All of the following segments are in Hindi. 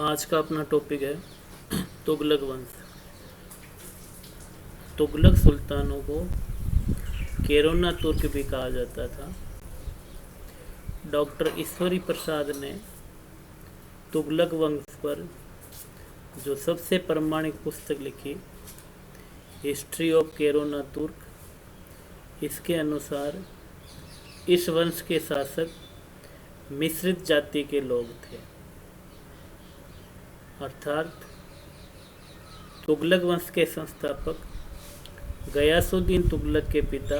आज का अपना टॉपिक है तुगलक वंश। तुगलक सुल्तानों को केरोना तुर्क भी कहा जाता था। डॉक्टर ईश्वरी प्रसाद ने तुगलक वंश पर जो सबसे प्रामाणिक पुस्तक लिखी, हिस्ट्री ऑफ केरोना तुर्क, इसके अनुसार इस वंश के शासक मिश्रित जाति के लोग थे, अर्थात तुगलक वंश के संस्थापक गयासुद्दीन तुगलक के पिता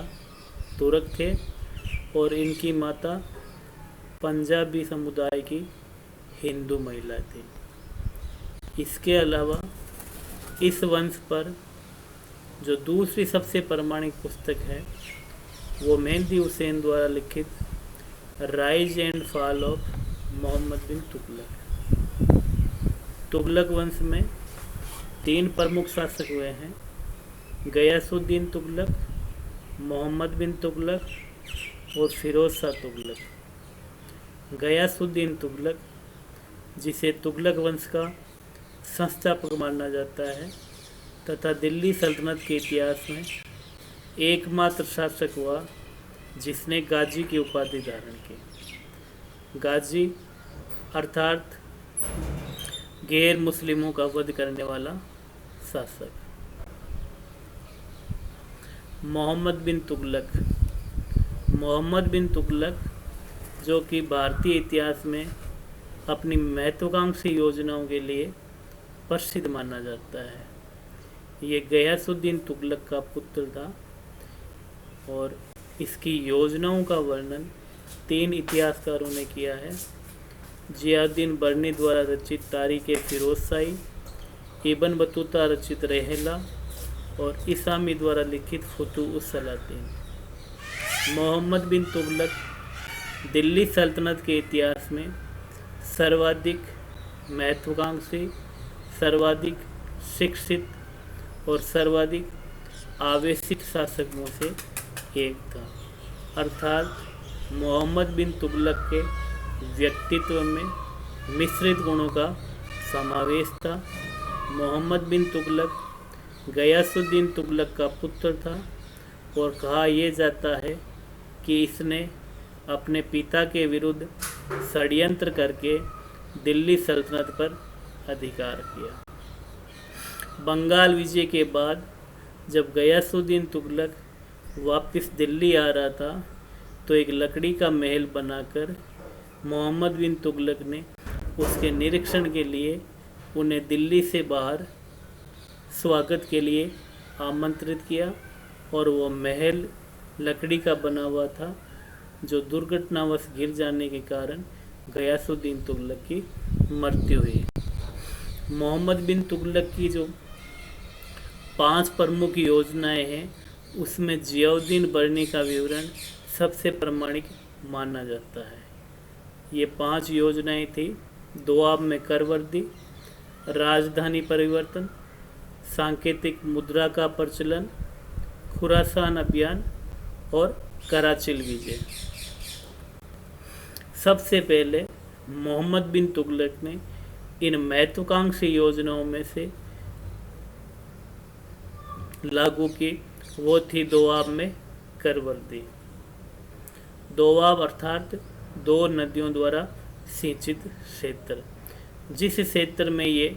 तुर्क थे और इनकी माता पंजाबी समुदाय की हिंदू महिला थी। इसके अलावा इस वंश पर जो दूसरी सबसे प्रामाणिक पुस्तक है वो मेहदी हुसैन द्वारा लिखित rise and fall of Mohammad bin Tughlaq. Tughlaq वंश में 3 प्रमुख शासक हुए हैं, गयासुद्दीन तुगलक, मोहम्मद बिन तुगलक और फिरोज शाह तुगलक। गयासुद्दीन तुगलक, जिसे तुगलक वंश का संस्थापक माना जाता है तथा दिल्ली सल्तनत के इतिहास में एकमात्र शासक हुआ जिसने गाजी की उपाधि धारण की। गाजी अर्थात गैर मुस्लिमों का वध करने वाला शासक। मोहम्मद बिन तुगलक। मोहम्मद बिन तुगलक जो कि भारतीय इतिहास में अपनी महत्वाकांक्षी योजनाओं के लिए प्रसिद्ध माना जाता है। ये गयासुद्दीन तुगलक का पुत्र था और इसकी योजनाओं का वर्णन 3 इतिहासकारों ने किया है। जियाउद्दीन बर्नी द्वारा रचित तारीख़-ए-फ़िरोज़शाही, इब्न बतूता रचित रहला और इसामी द्वारा लिखित फुतूह-उस-सलातीन। मोहम्मद बिन तुगलक दिल्ली सल्तनत के इतिहास में सर्वाधिक महत्वाकांक्षी, सर्वाधिक शिक्षित और सर्वाधिक आवेशित शासकों से एक था। अर्थात मोहम्मद बिन तुगलक के व्यक्तित्व में मिश्रित गुणों का समावेश था। मोहम्मद बिन तुगलक गयासुद्दीन तुगलक का पुत्र था और कहा यह जाता है कि इसने अपने पिता के विरुद्ध षड्यंत्र करके दिल्ली सल्तनत पर अधिकार किया। बंगाल विजय के बाद जब गयासुद्दीन तुगलक वापस दिल्ली आ रहा था तो एक लकड़ी का महल बनाकर मोहम्मद बिन तुगलक ने उसके निरीक्षण के लिए उन्हें दिल्ली से बाहर स्वागत के लिए आमंत्रित किया और वो महल लकड़ी का बना हुआ था जो दुर्घटनावश गिर जाने के कारण गयासुद्दीन तुगलक की मृत्यु हुई। मोहम्मद बिन तुगलक की जो 5 प्रमुख योजनाएं हैं उसमें जियाउद्दीन बर्नी का विवरण सबसे प्रामाणिक माना जाता है। ये 5 योजनाएं थी: दोआब में करवर्दी, राजधानी परिवर्तन, सांकेतिक मुद्रा का प्रचलन, खुरासान अभियान और कराचिल विजय। सबसे पहले मोहम्मद बिन तुगलक ने इन महत्वाकांक्षी योजनाओं में से लागू की, वो थी दोआब में करवर्दी। दोआब अर्थात 2 नदियों द्वारा सिंचित क्षेत्र। जिस क्षेत्र में ये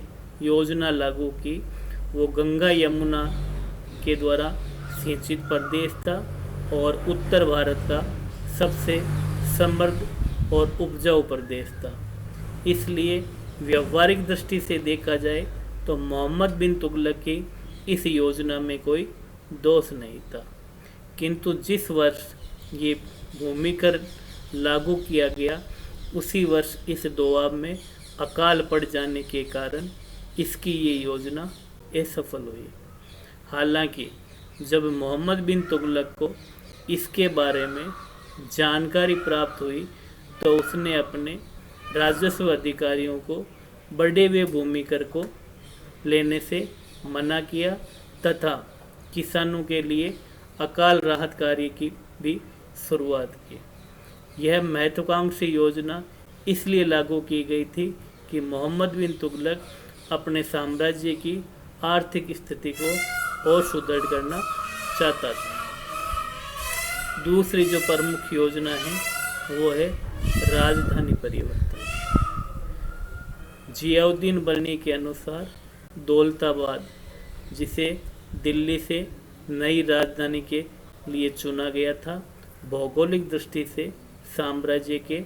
योजना लागू की वो गंगा यमुना के द्वारा सिंचित प्रदेश था और उत्तर भारत का सबसे समृद्ध और उपजाऊ प्रदेश था। इसलिए व्यावहारिक दृष्टि से देखा जाए तो मोहम्मद बिन तुगलक की इस योजना में कोई दोष नहीं था, किंतु जिस वर्ष ये भूमिकर लागू किया गया उसी वर्ष इस दोआब में अकाल पड़ जाने के कारण इसकी ये योजना असफल हुई। हालांकि जब मोहम्मद बिन तुगलक को इसके बारे में जानकारी प्राप्त हुई तो उसने अपने राजस्व अधिकारियों को बढ़े हुए भूमिकर को लेने से मना किया तथा किसानों के लिए अकाल राहत कार्य की भी शुरुआत की। यह महत्वाकांक्षी योजना इसलिए लागू की गई थी कि मोहम्मद बिन तुगलक अपने साम्राज्य की आर्थिक स्थिति को और सुदृढ़ करना चाहता था। दूसरी जो प्रमुख योजना है वो है राजधानी परिवर्तन। जियाउद्दीन बर्नी के अनुसार दौलताबाद, जिसे दिल्ली से नई राजधानी के लिए चुना गया था, भौगोलिक दृष्टि से साम्राज्य के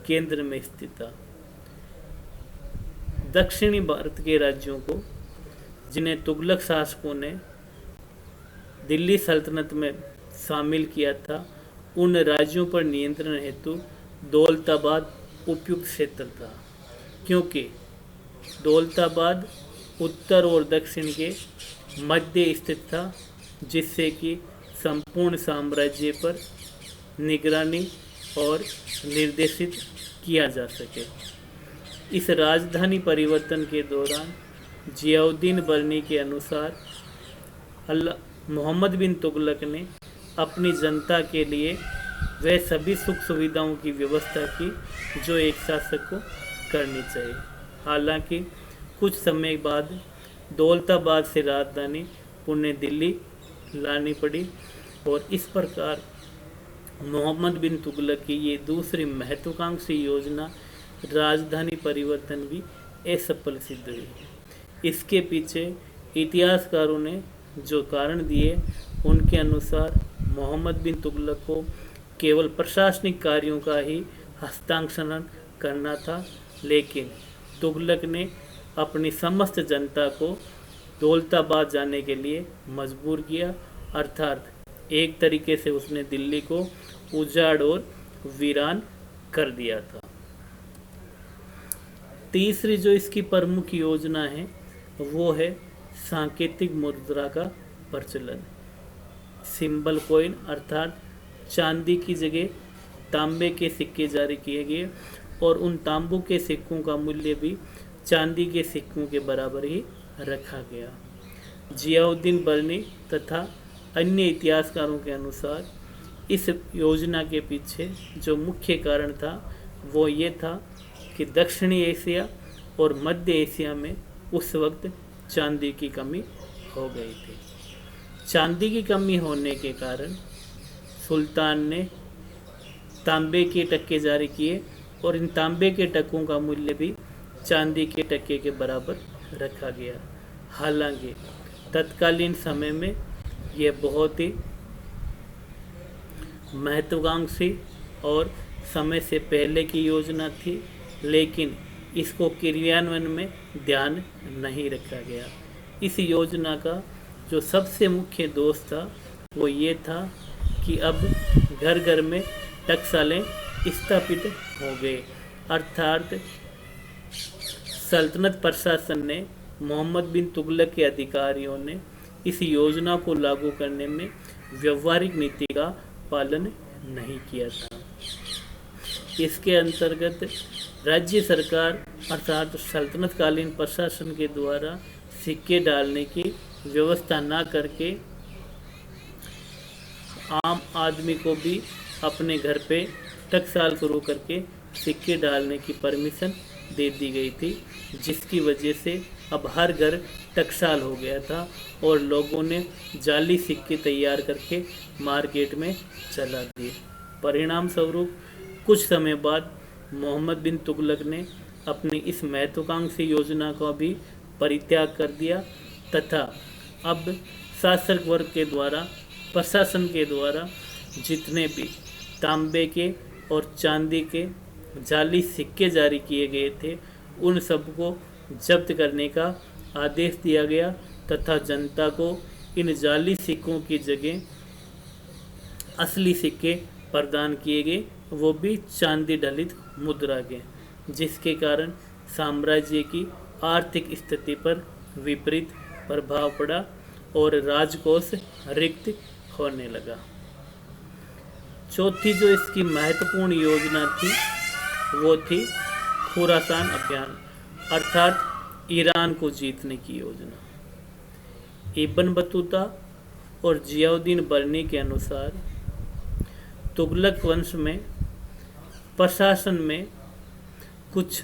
केंद्र में स्थित था। दक्षिणी भारत के राज्यों को, जिन्हें तुगलक शासकों ने दिल्ली सल्तनत में शामिल किया था, उन राज्यों पर नियंत्रण हेतु दौलताबाद उपयुक्त क्षेत्र था, क्योंकि दौलताबाद उत्तर और दक्षिण के मध्य स्थित था, जिससे कि संपूर्ण साम्राज्य पर निगरानी और निर्देशित किया जा सके। इस राजधानी परिवर्तन के दौरान जियाउद्दीन बर्नी के अनुसार मोहम्मद बिन तुगलक ने अपनी जनता के लिए वह सभी सुख सुविधाओं की व्यवस्था की जो एक शासक को करनी चाहिए। हालांकि कुछ समय बाद दौलताबाद से राजधानी पुणे दिल्ली लानी पड़ी और इस प्रकार मोहम्मद बिन तुगलक की ये दूसरी महत्वाकांक्षी योजना राजधानी परिवर्तन भी असफल सिद्ध हुई। इसके पीछे इतिहासकारों ने जो कारण दिए, उनके अनुसार मोहम्मद बिन तुगलक को केवल प्रशासनिक कार्यों का ही हस्तांतरण करना था, लेकिन तुगलक ने अपनी समस्त जनता को दौलताबाद जाने के लिए मजबूर किया, अर्थात एक तरीके से उसने दिल्ली को उजाड़ और वीरान कर दिया था। तीसरी जो इसकी प्रमुख योजना है वो है सांकेतिक मुद्रा का प्रचलन। सिंबल कॉइन अर्थात चांदी की जगह तांबे के सिक्के जारी किए गए और उन तांबों के सिक्कों का मूल्य भी चांदी के सिक्कों के बराबर ही रखा गया। जियाउद्दीन बर्नी तथा अन्य इतिहासकारों के अनुसार इस योजना के पीछे जो मुख्य कारण था वो ये था कि दक्षिणी एशिया और मध्य एशिया में उस वक्त चांदी की कमी हो गई थी। चांदी की कमी होने के कारण सुल्तान ने तांबे के टक्के जारी किए और इन तांबे के टक्कों का मूल्य भी चांदी के टक्के के बराबर रखा गया। हालांकि तत्कालीन समय में यह बहुत ही महत्वाकांक्षी और समय से पहले की योजना थी, लेकिन इसको क्रियान्वयन में ध्यान नहीं रखा गया। इस योजना का जो सबसे मुख्य दोष था वो ये था कि अब घर घर में टकसालें स्थापित हो गए, अर्थात सल्तनत प्रशासन ने मोहम्मद बिन तुगलक के अधिकारियों ने इस योजना को लागू करने में व्यवहारिक नीति का पालन नहीं किया था। इसके अंतर्गत राज्य सरकार अर्थात सल्तनतकालीन प्रशासन के द्वारा सिक्के डालने की व्यवस्था न करके आम आदमी को भी अपने घर पे टकसाल शुरू करके सिक्के डालने की परमिशन दे दी गई थी, जिसकी वजह से अब हर घर टकसाल हो गया था और लोगों ने जाली सिक्के तैयार करके मार्केट में चला दिए। परिणाम स्वरूप कुछ समय बाद मोहम्मद बिन तुगलक ने अपनी इस महत्वाकांक्षी योजना का भी परित्याग कर दिया तथा अब शासक वर्ग के द्वारा प्रशासन के द्वारा जितने भी तांबे के और चांदी के जाली सिक्के जारी किए गए थे उन सबको जब्त करने का आदेश दिया गया तथा जनता को इन जाली सिक्कों की जगह असली सिक्के प्रदान किए गए, वो भी चांदी डलित मुद्रा के, जिसके कारण साम्राज्य की आर्थिक स्थिति पर विपरीत प्रभाव पड़ा और राजकोष रिक्त होने लगा। चौथी जो इसकी महत्वपूर्ण योजना थी वो थी खुरासान अभियान अर्थात ईरान को जीतने की योजना। इब्न बतूता और जियाउद्दीन बर्नी के अनुसार तुगलक वंश में प्रशासन में कुछ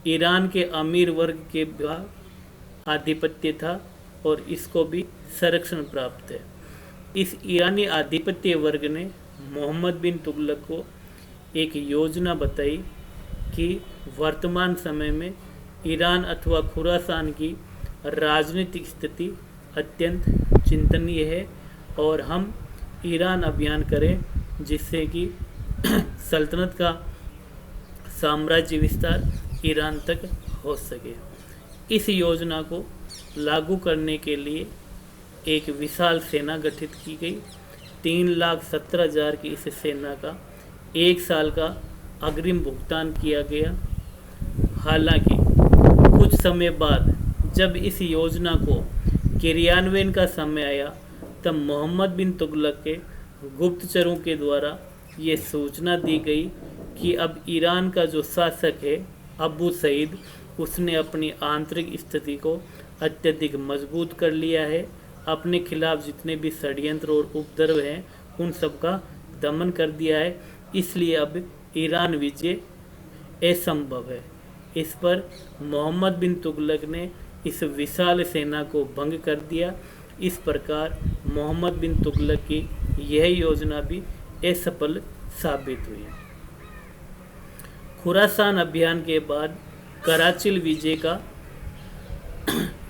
ईरान के अमीर वर्ग के आधिपत्य था और इसको भी संरक्षण प्राप्त है। इस ईरानी आधिपत्य वर्ग ने मोहम्मद बिन तुगलक को एक योजना बताई कि वर्तमान समय में ईरान अथवा खुरासान की राजनीतिक स्थिति अत्यंत चिंतनीय है और हम ईरान अभियान करें जिससे कि सल्तनत का साम्राज्य विस्तार ईरान तक हो सके। इस योजना को लागू करने के लिए एक विशाल सेना गठित की गई। 3,17,000 की इस सेना का 1 साल का अग्रिम भुगतान किया गया। हालांकि कुछ समय बाद जब इस योजना को क्रियान्वयन का समय आया तब मोहम्मद बिन तुगलक के गुप्तचरों के द्वारा ये सूचना दी गई कि अब ईरान का जो शासक है अबू सईद, उसने अपनी आंतरिक स्थिति को अत्यधिक मजबूत कर लिया है। अपने खिलाफ जितने भी षड्यंत्र और उपद्रव हैं उन सब का दमन कर दिया है, इसलिए अब ईरान विजय असंभव है। इस पर मोहम्मद बिन तुगलक ने इस विशाल सेना को भंग कर दिया। इस प्रकार मोहम्मद बिन तुगलक की यह योजना भी असफल साबित हुई। खुरासान अभियान के बाद कराचिल विजय का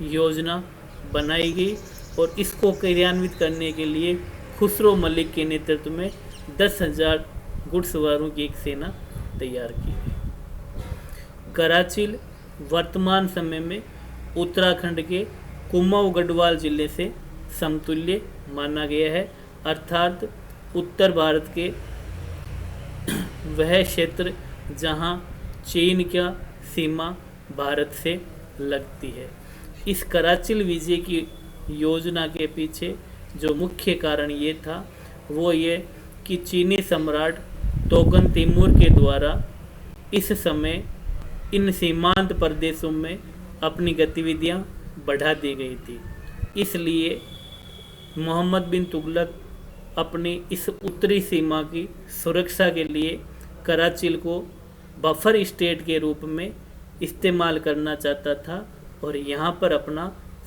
योजना बनाई गई और इसको क्रियान्वित करने के लिए खुसरो मलिक के नेतृत्व में 10,000 घुड़सवारों की एक सेना तैयार की गई। कराचिल वर्तमान समय में उत्तराखंड के कुमाऊं गढ़वाल जिले से समतुल्य माना गया है, अर्थात उत्तर भारत के वह क्षेत्र जहां चीन का सीमा भारत से लगती है। इस कराचिल विजय की योजना के पीछे जो मुख्य कारण ये था वो ये कि चीनी सम्राट तोगन तैमूर के द्वारा इस समय इन सीमांत प्रदेशों में अपनी गतिविधियां बढ़ा दी गई थी। इसलिए मोहम्मद बिन तुगलक अपनी इस उत्तरी सीमा की सुरक्षा के लिए कराचिल को बफर स्टेट के रूप में इस्तेमाल करना चाहता था और यहाँ पर अपना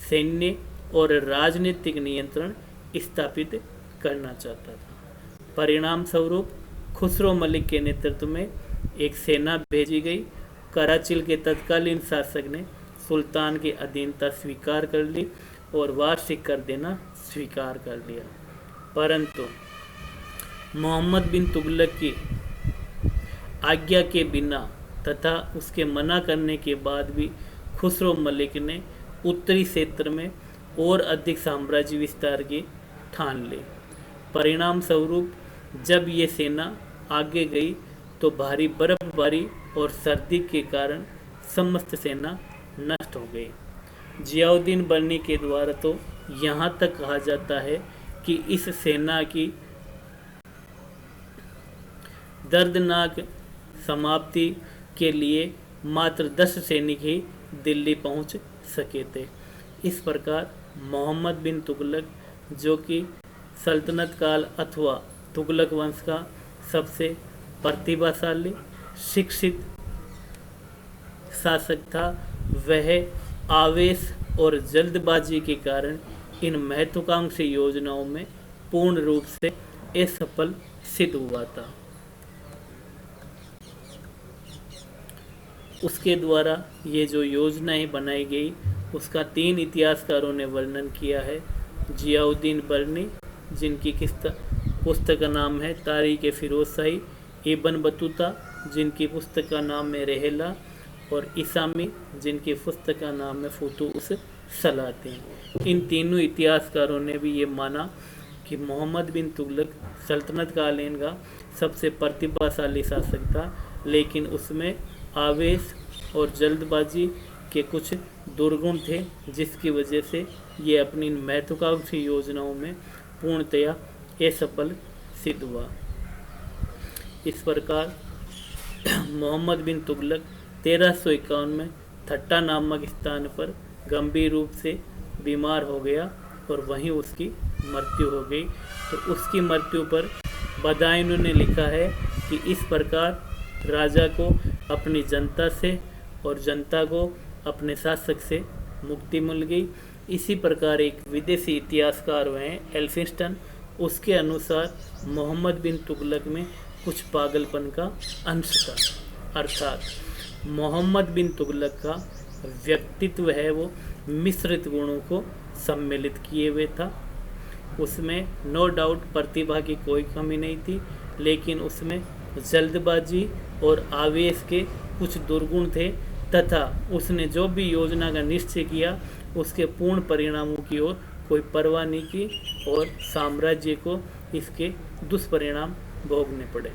सैन्य और राजनीतिक नियंत्रण स्थापित करना चाहता था। परिणाम स्वरूप खुसरो मलिक के नेतृत्व में एक सेना भेजी गई। कराचिल के तत्कालीन शासक ने सुल्तान की अधीनता स्वीकार कर ली और वार्षिक कर देना स्वीकार कर लिया, परंतु मोहम्मद बिन तुगलक की आज्ञा के बिना तथा उसके मना करने के बाद भी खुसरो मलिक ने उत्तरी क्षेत्र में और अधिक साम्राज्य विस्तार की ठान ली। परिणाम स्वरूप जब ये सेना आगे गई तो भारी बर्फबारी और सर्दी के कारण समस्त सेना नष्ट हो गई। जियाउद्दीन बर्नी के द्वारा तो यहाँ तक कहा जाता है कि इस सेना की दर्दनाक समाप्ति के लिए मात्र 10 सैनिक ही दिल्ली पहुँच सके थे। इस प्रकार मोहम्मद बिन तुगलक, जो कि सल्तनत काल अथवा तुगलक वंश का सबसे प्रतिभाशाली शिक्षित शासक था, वह आवेश और जल्दबाजी के कारण इन महत्वाकांक्षी योजनाओं में पूर्ण रूप से असफल सिद्ध हुआ था। उसके द्वारा ये जो योजनाएं बनाई गई उसका 3 इतिहासकारों ने वर्णन किया है। जियाउद्दीन बर्नी, जिनकी पुस्तक का नाम है तारीख फिरोजशाही, इब्न बतूता, जिनकी पुस्तक का नाम है रहला, और इसामी, जिनकी पुस्तक का नाम है फुतूस सलातीन। इन तीनों इतिहासकारों ने भी ये माना कि मोहम्मद बिन तुगलक सल्तनत कालीन का सबसे प्रतिभाशाली शासक था, लेकिन उसमें आवेश और जल्दबाजी के कुछ दुर्गुण थे, जिसकी वजह से ये अपनी महत्वाकांक्षी योजनाओं में पूर्णतया असफल सिद्ध हुआ। इस प्रकार मोहम्मद बिन तुगलक 1351 में थट्टा नामक स्थान पर गंभीर रूप से बीमार हो गया और वहीं उसकी मृत्यु हो गई। तो उसकी मृत्यु पर बदायूं ने लिखा है कि इस प्रकार राजा को अपनी जनता से और जनता को अपने शासक से मुक्ति मिल गई। इसी प्रकार एक विदेशी इतिहासकार हुए हैं एल्फिंस्टन, उसके अनुसार मोहम्मद बिन तुगलक में कुछ पागलपन का अंश था, अर्थात मोहम्मद बिन तुगलक का व्यक्तित्व है वो मिश्रित गुणों को सम्मिलित किए हुए था। उसमें नो डाउट प्रतिभा की कोई कमी नहीं थी, लेकिन उसमें जल्दबाजी और आवेश के कुछ दुर्गुण थे तथा उसने जो भी योजना का निश्चय किया उसके पूर्ण परिणामों की ओर कोई परवाह नहीं की और साम्राज्य को इसके दुष्परिणाम भोगने पड़े।